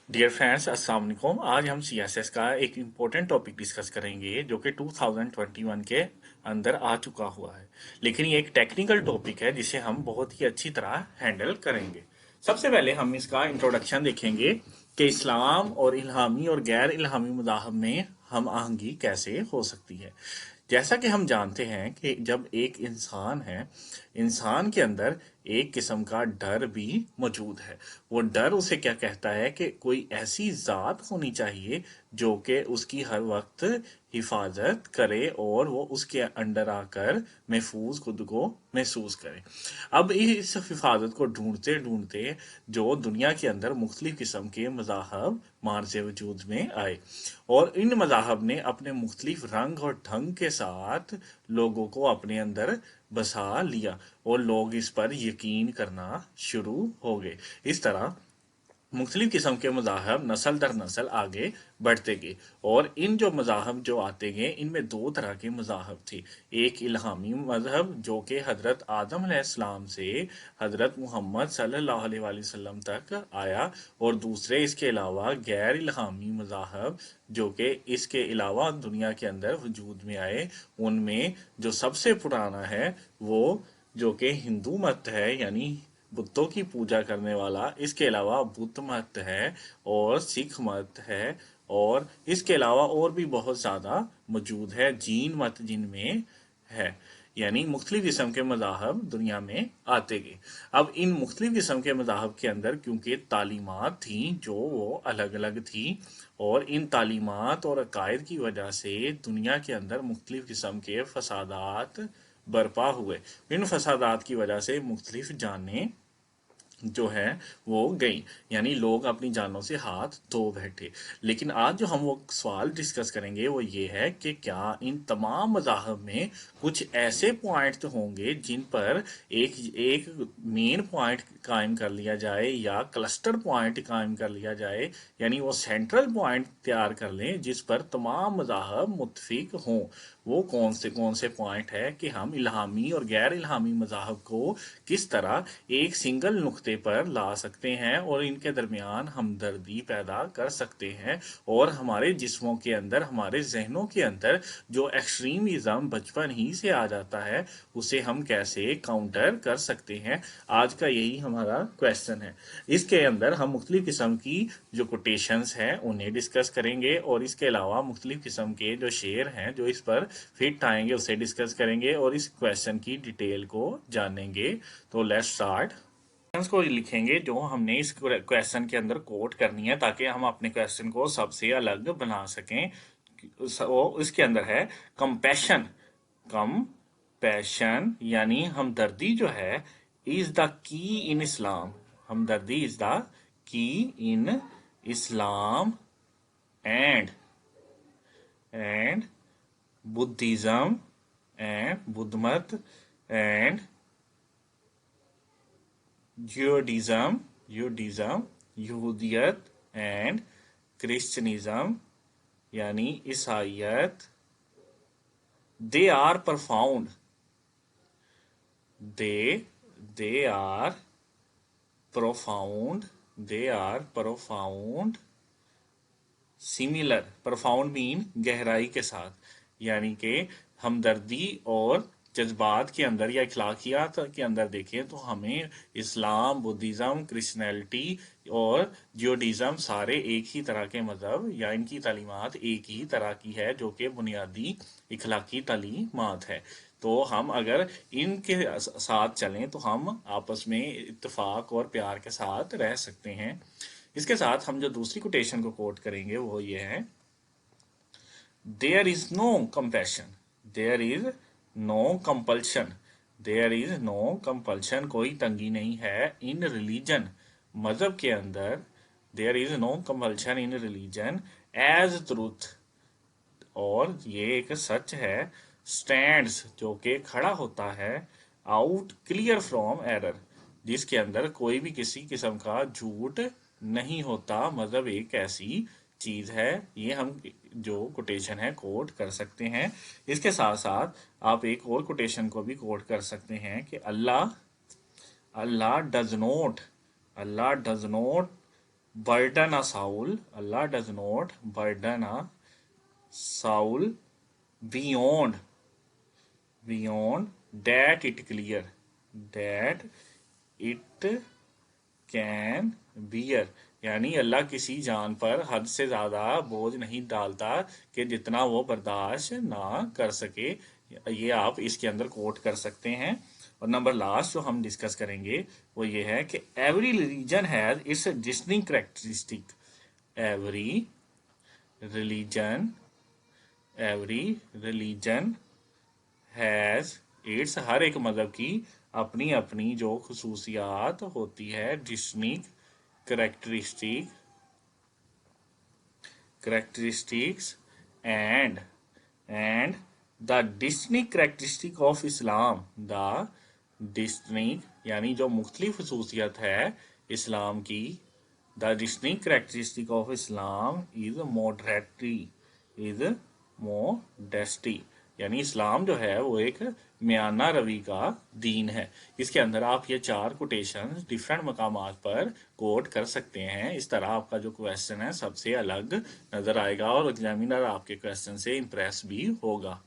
Dear friends, अस्सलाम वालेकुम। आज हम सीएसएस का एक इम्पोर्टेंट टॉपिक डिस्कस करेंगे जो कि 2021 के अंदर आ चुका हुआ है। लेकिन ये एक टेक्निकल टॉपिक है जिसे हम बहुत ही अच्छी तरह हैंडल करेंगे। सबसे पहले हम इसका इंट्रोडक्शन देखेंगे कि इस्लाम और इल्हामी और गैर इल्हामी मज़ाहब में हम आहंगी कैसे हो सकती है। जैसा कि हम जानते हैं कि जब एक इंसान है, इंसान के अंदर एक किस्म का डर भी मौजूद है। वो डर उसे क्या कहता है कि कोई ऐसी ज़ात होनी चाहिए जो कि उसकी हर वक्त हिफाजत करे और वो उसके अंडर आकर महफूज खुद को महसूस करे। अब इस हिफाजत को ढूंढते ढूंढते जो दुनिया के अंदर मुख्तलिफ किस्म के मज़ाहब मार्ज़ वजूद में आए और इन मज़ाहब ने अपने मुख्तलिफ रंग और ढंग के साथ लोगों को अपने अंदर बसा लिया और लोग इस पर यकीन करना शुरू हो गए। इस तरह मुख्तलिफ किस्म के मज़ाहब नस्ल दर नस्ल आगे बढ़ते गए और इन जो मज़ाहब जो आते गए इनमें दो तरह के मज़ाहब थे। एक इल्हामी मज़हब जो कि हज़रत आदम अलैहिस्सलाम से हज़रत मोहम्मद सल्लल्लाहु अलैहि वसल्लम तक आया और दूसरे इसके अलावा गैर इल्हामी मज़ाहब जो कि इसके अलावा दुनिया के अंदर वजूद में आए। उनमें जो सबसे पुराना है वो जो कि हिंदू मत है, यानी बुतों की पूजा करने वाला। इसके अलावा बुद्ध मत है और सिख मत है और इसके अलावा और भी बहुत ज़्यादा मौजूद है, जीन मत जिनमें है। यानी मुख्तलिफ किस्म के मज़ाहब दुनिया में आते गए। अब इन मुख्तलिफ किस्म के मज़ाहब के अंदर क्योंकि तालीमात थी जो वो अलग अलग थी और इन तालीमात और अकायद की वजह से दुनिया के अंदर मुख्तलिफ किस्म के फसादात बर्पा हुए। इन फसादात की वजह से मुख्तलिफ जानें जो है वो गई, यानी लोग अपनी जानों से हाथ धो बैठे। लेकिन आज जो हम वो सवाल डिस्कस करेंगे वो ये है कि क्या इन तमाम मज़ाहब में कुछ ऐसे पॉइंट होंगे जिन पर एक एक मेन पॉइंट कायम कर लिया जाए या क्लस्टर पॉइंट कायम कर लिया जाए, यानी वो सेंट्रल पॉइंट तैयार कर लें जिस पर तमाम मज़ाहब मुत्तफिक हों। वो कौन से पॉइंट है कि हम इल्हामी और गैर इल्हामी मज़ाहब को किस तरह एक सिंगल नुक्ते पर ला सकते हैं और इनके दरमियान हमदर्दी पैदा कर सकते हैं और हमारे जिस्मों के अंदर, हमारे जहनों के अंदर जो एक्सट्रीमिज़म बचपन ही से आ जाता है उसे हम कैसे काउंटर कर सकते हैं। आज का यही हमारा क्वेश्चन है। इसके अंदर हम मुख्तलिफ किस्म की जो कोटेशंस हैं उन्हें डिस्कस करेंगे और इसके अलावा मुख्तलिफ किस्म के जो शेर हैं जो इस पर फिट आएंगे उसे डिस्कस करेंगे और इस क्वेश्चन की डिटेल को जानेंगे। तो लेट्स स्टार्ट। क्वेश्चंस को लिखेंगे जो हमने इस क्वेश्चन के अंदर कोट करनी है ताकि हम अपने क्वेश्चन को सबसे अलग बना सकें। वो इसके अंदर है कंपैशन। कंपैशन यानी हमदर्दी जो है इज द की इन इस्लाम। हमदर्दी is the key in Islam and and Buddhism and बुद्धमत एंड जुडिज्म यहूदियत एंड क्रिश्चियनिज्म यानी ईसाइयत। They are profound they they are profound they are profound similar. Profound mean गहराई के साथ, यानी कि हमदर्दी और जज्बात के अंदर या अखलाकियात के अंदर देखें तो हमें इस्लाम, बुद्धिज़्म, क्रिश्चियनिटी और जियोडिज़्म सारे एक ही तरह के मज़हब या इनकी तालीमात एक ही तरह की है जो कि बुनियादी इखलाकी तालीमात है। तो हम अगर इनके साथ चलें तो हम आपस में इत्तेफाक और प्यार के साथ रह सकते हैं। इसके साथ हम जो दूसरी कोटेशन को कोट करेंगे वो ये है, there is no compassion, there is no compulsion, there is no compulsion, कोई तंगी नहीं है इन रिलीजन, मजहब के अंदर। There is no compulsion in religion as truth, और ये एक सच है। स्टैंड्स जो कि खड़ा होता है, आउट क्लियर फ्रॉम एरर, जिसके अंदर कोई भी किसी किस्म का झूठ नहीं होता। मतलब एक ऐसी चीज है। ये हम जो कोटेशन है कोट कर सकते हैं। इसके साथ साथ आप एक और कोटेशन को भी कोट कर सकते हैं कि Allah Allah does not burden a soul. Allah does not burden a soul beyond that it clear, that it can bear. यानी अल्लाह किसी जान पर हद से ज्यादा बोझ नहीं डालता कि जितना वो बर्दाश्त ना कर सके। ये आप इसके अंदर कोट कर सकते हैं। और नंबर लास्ट जो हम डिस्कस करेंगे वो ये है कि every religion has its distinct characteristic. Every religion every religion has its, हर एक मजहब की अपनी अपनी जो खसूसियात होती है, distinct characteristics and the distinct characteristic of Islam, the distinct यानी जो मुख्तलिफ खसूसियत है इस्लाम की, the distinct characteristic of Islam is modesty, यानी इस्लाम जो है वो एक म्याना रवि का दीन है। इसके अंदर आप ये 4 कोटेशन डिफरेंट मकामात पर कोट कर सकते हैं। इस तरह आपका जो क्वेश्चन है सबसे अलग नजर आएगा और एग्जामिनर आपके क्वेश्चन से इम्प्रेस भी होगा।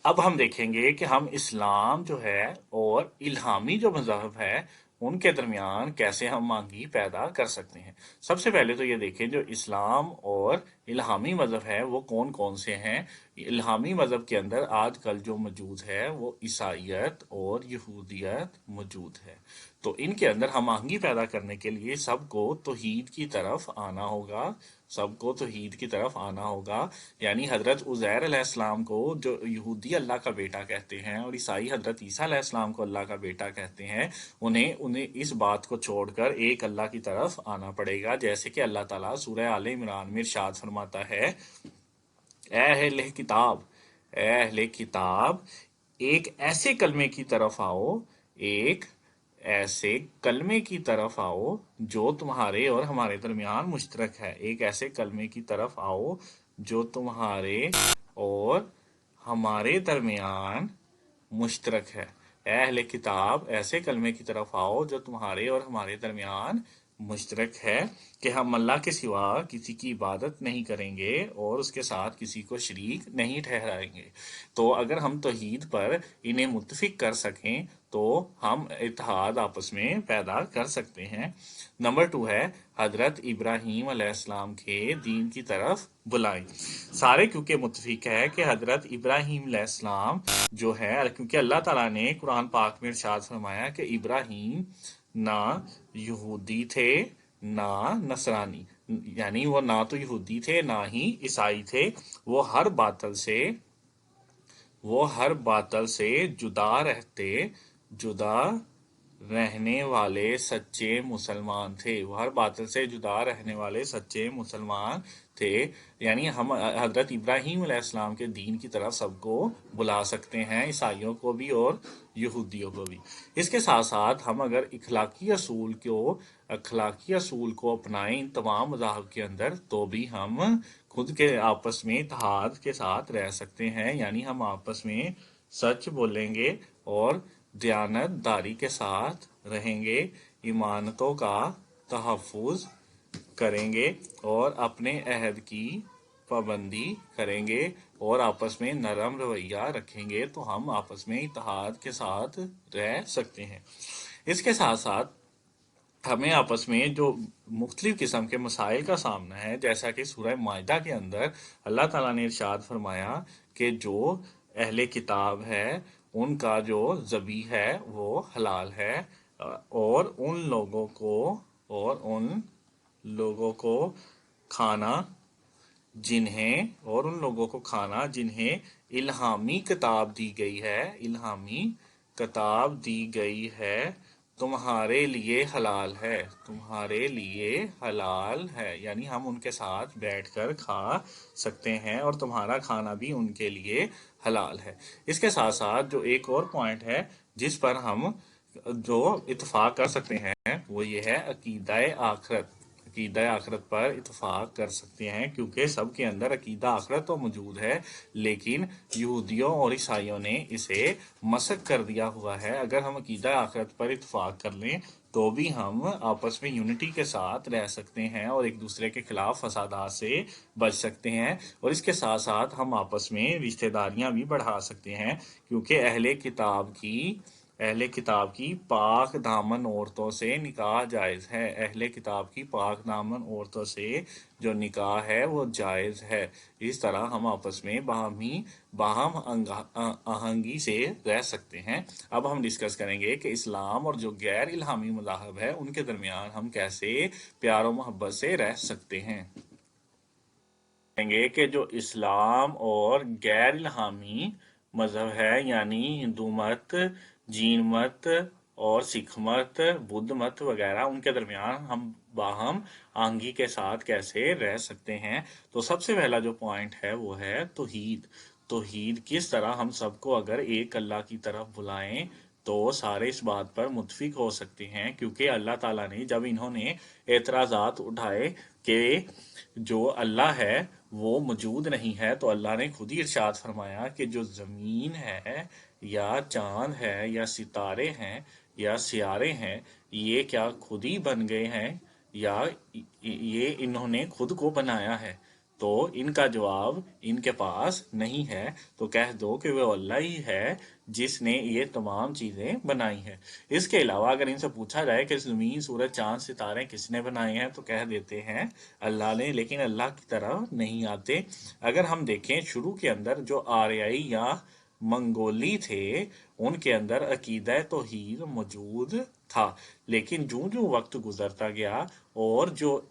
अब हम देखेंगे कि हम इस्लाम जो है और इल्हामी जो मज़हब है उनके दरमियान कैसे हम मांगी पैदा कर सकते हैं। सबसे पहले तो ये देखें जो इस्लाम और इल्हामी मज़हब है वो कौन कौन से हैं। इल्हामी मज़हब के अंदर आजकल जो मौजूद है वो ईसाइयत और यहूदियत मौजूद है। तो इनके अंदर हम मांगी पैदा करने के लिए सबको तौहीद की तरफ आना होगा, सबको तौहीद की तरफ आना होगा। यानी हजरत उज़ैर अलैहिस्सलाम को जो यहूदी अल्लाह का बेटा कहते हैं और ईसाई हजरत ईसा अलैहिस्सलाम को अल्लाह का बेटा कहते हैं, उन्हें उन्हें इस बात को छोड़कर एक अल्लाह की तरफ आना पड़ेगा। जैसे कि अल्लाह ताला सूरह आले इमरान में इरशाद फरमाता है, ए अहले किताब, ए अहले किताब, एक ऐसे कलमे की तरफ आओ, एक ऐसे कलमे की तरफ आओ जो तुम्हारे और हमारे दरमियान मुश्तरक है। एक ऐसे कलमे की तरफ आओ जो तुम्हारे और हमारे दरमियान मुश्तरक है। ए अहले किताब, ऐसे कलमे की तरफ आओ जो तुम्हारे और हमारे दरमियान मुश्तरक है कि हम अल्लाह के सिवा किसी की इबादत नहीं करेंगे और उसके साथ किसी को शरीक नहीं ठहराएंगे। तो अगर हम तौहीद पर इन्हें मुत्तफिक कर सकें तो हम इत्तेहाद आपस में पैदा कर सकते हैं। नंबर 2 है हजरत इब्राहीम अलैहिस्सलाम के दीन की तरफ बुलाएं। सारे क्योंकि मुत्तफिक है कि हजरत इब्राहीम अलैहिस्सलाम जो है, क्योंकि अल्लाह ताला ने कुरान पाक में इरशाद फरमाया कि इब्राहीम ना यहूदी थे ना नसरानी, यानी वो ना तो यहूदी थे ना ही ईसाई थे। वो हर बातल से जुदा रहने वाले सच्चे मुसलमान थे। वो हर बातल से जुदा रहने वाले सच्चे मुसलमान थे। यानी हम हजरत इब्राहीम अलैहिस्सलाम के दीन की तरफ सबको बुला सकते हैं, ईसाइयों को भी और यहूदियों को भी। इसके साथ साथ हम अगर अखलाकी असूल को अपनाएं इन तमाम मज़ाहब के अंदर तो भी हम खुद के आपस में इत्तेहाद के साथ रह सकते हैं। यानी हम आपस में सच बोलेंगे और दयानतदारी के साथ रहेंगे, इमानतों का तहफ़्फ़ुज़ करेंगे और अपने अहद की पाबंदी करेंगे और आपस में नरम रवैया रखेंगे तो हम आपस में इत्तेहाद के साथ रह सकते हैं। इसके साथ साथ हमें आपस में जो मुख्तलिफ किस्म के मसाइल का सामना है, जैसा कि सूरह माइदा के अंदर अल्लाह ताला ने इरशाद फरमाया कि जो अहले किताब है उनका जो ज़बी है वो हलाल है और उन लोगों को खाना जिन्हें इल्हामी किताब दी गई है तुम्हारे लिए हलाल है। यानी हम उनके साथ बैठकर खा सकते हैं और तुम्हारा खाना भी उनके लिए हलाल है। इसके साथ साथ जो एक और पॉइंट है जिस पर हम जो इत्तफाक कर सकते हैं वो ये है अकीदा आखरत पर इत्तफाक कर सकते हैं, क्योंकि सबके अंदर अकीदा आखरत तो मौजूद है लेकिन यहूदियों और ईसाइयों ने इसे मसक कर दिया हुआ है। अगर हम अकीदा आखरत पर इत्तफाक कर लें तो भी हम आपस में यूनिटी के साथ रह सकते हैं और एक दूसरे के खिलाफ फसादात से बच सकते हैं। और इसके साथ साथ हम आपस में रिश्तेदारियां भी बढ़ा सकते हैं, क्योंकि अहले किताब की पाक दामन औरतों से निकाह जायज़ है। अहले किताब की पाक दामन औरतों से जो निकाह है वो जायज़ है। इस तरह हम आपस में आहंगी से रह सकते हैं। अब हम डिस्कस करेंगे कि इस्लाम और जो गैर इल्हामी मज़ाहब है उनके दरमियान हम कैसे प्यार और मोहब्बत से रह सकते हैं। कहेंगे कि जो इस्लाम और गैर इल्हामी मजहब है, यानी हिंदू मत, जीन मत और सिख मत, बुद्ध मत वगैरह, उनके दरमियान हम बाहम आंगी के साथ कैसे रह सकते हैं। तो सबसे पहला जो पॉइंट है वो है तौहीद। तौहीद किस तरह हम सबको अगर एक अल्लाह की तरफ बुलाएं तो सारे इस बात पर मुत्फिक हो सकते हैं, क्योंकि अल्लाह ताला ने जब इन्होंने एतराज़ात उठाए कि जो अल्लाह है वो मौजूद नहीं है, तो अल्लाह ने खुद ही इरशाद फरमाया कि जो ज़मीन है या चांद है या सितारे हैं या सियारे हैं, ये क्या खुद ही बन गए हैं या ये इन्होंने खुद को बनाया है। तो इनका जवाब इनके पास नहीं है। तो कह दो कि वो अल्लाह ही है जिसने ये तमाम चीज़ें बनाई हैं। इसके अलावा अगर इनसे पूछा जाए कि ज़मीन, सूरज, चांद, सितारे किसने बनाए हैं, तो कह देते हैं अल्लाह ने, लेकिन अल्लाह की तरफ नहीं आते। अगर हम देखें शुरू के अंदर जो आर्याई या मंगोली थे, उनके अंदर अकीदा तौहीद मौजूद था, लेकिन जूं जूं वक्त गुजरता गया और जो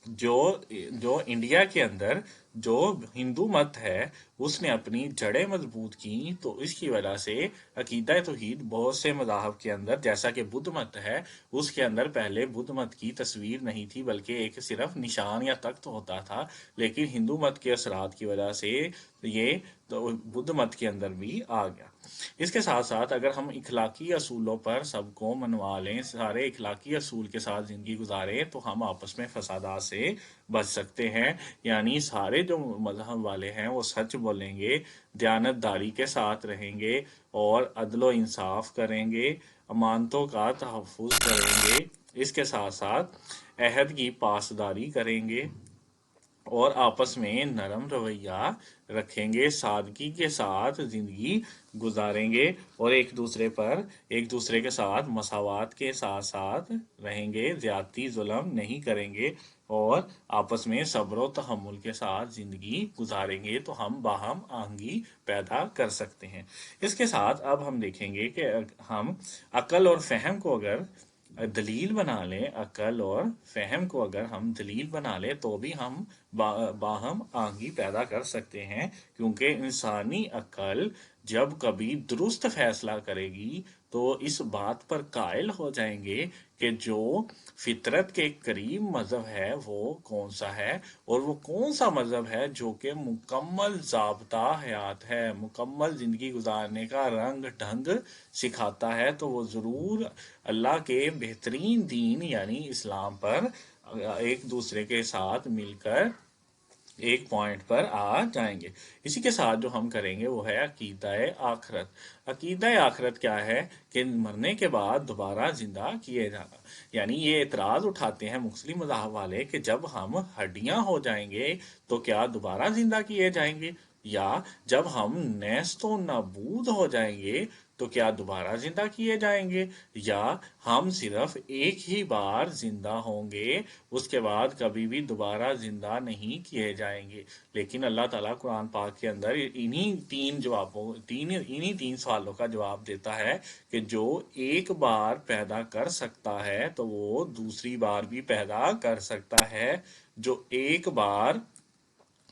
जो इंडिया के अंदर जो हिंदू मत है उसने अपनी जड़ें मजबूत की, तो इसकी वजह से अकीदा तौहीद बहुत से मज़ाहब के अंदर, जैसा कि बुद्ध मत है, उसके अंदर पहले बुद्ध मत की तस्वीर नहीं थी बल्कि एक सिर्फ निशान या तख्त होता था, लेकिन हिंदू मत के असरात की वजह से ये तो बुद्ध मत के अंदर भी आ गया। इसके साथ साथ अगर हम इखलाकी असूलों पर सबको मनवा लें, सारे इखलाकी असूल के साथ ज़िंदगी गुजारें, तो हम आपस में फसादात से बच सकते हैं। यानी सारे जो मजहब वाले हैं वो सच बोलेंगे, दयानतदारी के साथ रहेंगे और अदलो इंसाफ करेंगे, अमानतों का तहफ़्फ़ुज़ करेंगे। इसके साथ साथ अहद की पासदारी करेंगे और आपस में नरम रवैया रखेंगे, सादगी के साथ ज़िंदगी गुजारेंगे और एक दूसरे के साथ मसावात के साथ साथ रहेंगे, ज़्यादती जुल्म नहीं करेंगे और आपस में सब्र व तहम्मुल के साथ ज़िंदगी गुजारेंगे, तो हम बाहम आहंगी पैदा कर सकते हैं। इसके साथ अब हम देखेंगे कि हम अकल और फ़हम को अगर दलील बना लें, अकल और फ़हम को अगर हम दलील बना लें, तो भी हम बाहम आंगी पैदा कर सकते हैं, क्योंकि इंसानी अकल जब कभी दुरुस्त फैसला करेगी तो इस बात पर कायल हो जाएंगे कि जो फितरत के करीब मज़हब है वो कौन सा है, और वो कौन सा मज़हब है जो कि मुकम्मल ज़ाब्ता हयात है, मुकम्मल ज़िंदगी गुजारने का रंग ढंग सिखाता है। तो वो ज़रूर अल्लाह के बेहतरीन दीन यानी इस्लाम पर एक दूसरे के साथ मिलकर एक पॉइंट पर आ जाएंगे। इसी के साथ जो हम करेंगे वो है अकीदा आखरत। अकीदा आखरत क्या है कि मरने के बाद दोबारा जिंदा किए जाना। यानी ये एतराज़ उठाते हैं मुस्लिम मज़हब वाले कि जब हम हड्डियां हो जाएंगे तो क्या दोबारा जिंदा किए जाएंगे, या जब हम नेस्तो नाबूद हो जाएंगे तो क्या दोबारा जिंदा किए जाएंगे, या हम सिर्फ एक ही बार जिंदा होंगे, उसके बाद कभी भी दोबारा जिंदा नहीं किए जाएंगे। लेकिन अल्लाह ताला कुरान पाक के अंदर इन्हीं तीन सवालों का जवाब देता है कि जो एक बार पैदा कर सकता है तो वो दूसरी बार भी पैदा कर सकता है, जो एक बार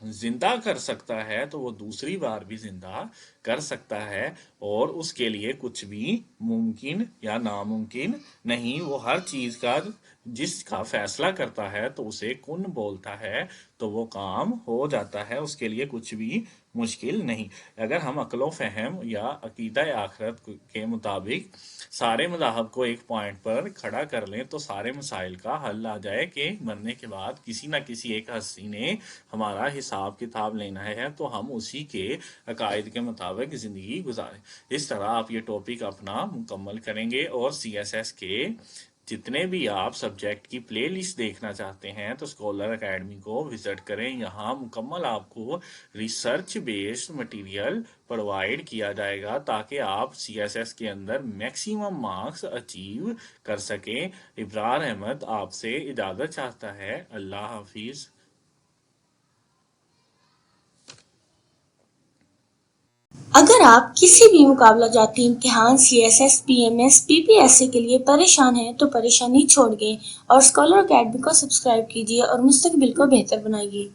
जिंदा कर सकता है तो वो दूसरी बार भी जिंदा कर सकता है, और उसके लिए कुछ भी मुमकिन या नामुमकिन नहीं। वो हर चीज का जिसका फैसला करता है तो उसे कुन बोलता है, तो वो काम हो जाता है, उसके लिए कुछ भी मुश्किल नहीं। अगर हम अक्लो फ़हम या अकीदा आखरत के मुताबिक सारे मज़ाहब को एक पॉइंट पर खड़ा कर लें तो सारे मसाइल का हल आ जाए कि मरने के बाद किसी न किसी एक हस्ती ने हमारा हिसाब किताब लेना है, तो हम उसी के अकायद के मुताबिक ज़िंदगी गुजारें। इस तरह आप ये टॉपिक अपना मुकम्मल करेंगे और CSS के जितने भी आप सब्जेक्ट की प्ले लिस्ट देखना चाहते हैं तो स्कॉलर एकेडमी को विजिट करें। यहाँ मुकम्मल आपको रिसर्च बेस्ड मटेरियल प्रोवाइड किया जाएगा ताकि आप सीएसएस के अंदर मैक्सिमम मार्क्स अचीव कर सकें। इब्रार अहमद आपसे इजाज़त चाहता है। अल्लाह हाफिज़। अगर आप किसी भी मुकाबला जाती इम्तिहान सीएसएस, पीएमएस, पीपीएससी के लिए परेशान हैं तो परेशानी छोड़ गए और स्कॉलर अकेडमी को सब्सक्राइब कीजिए और मुस्तकबिल को बेहतर बनाइए।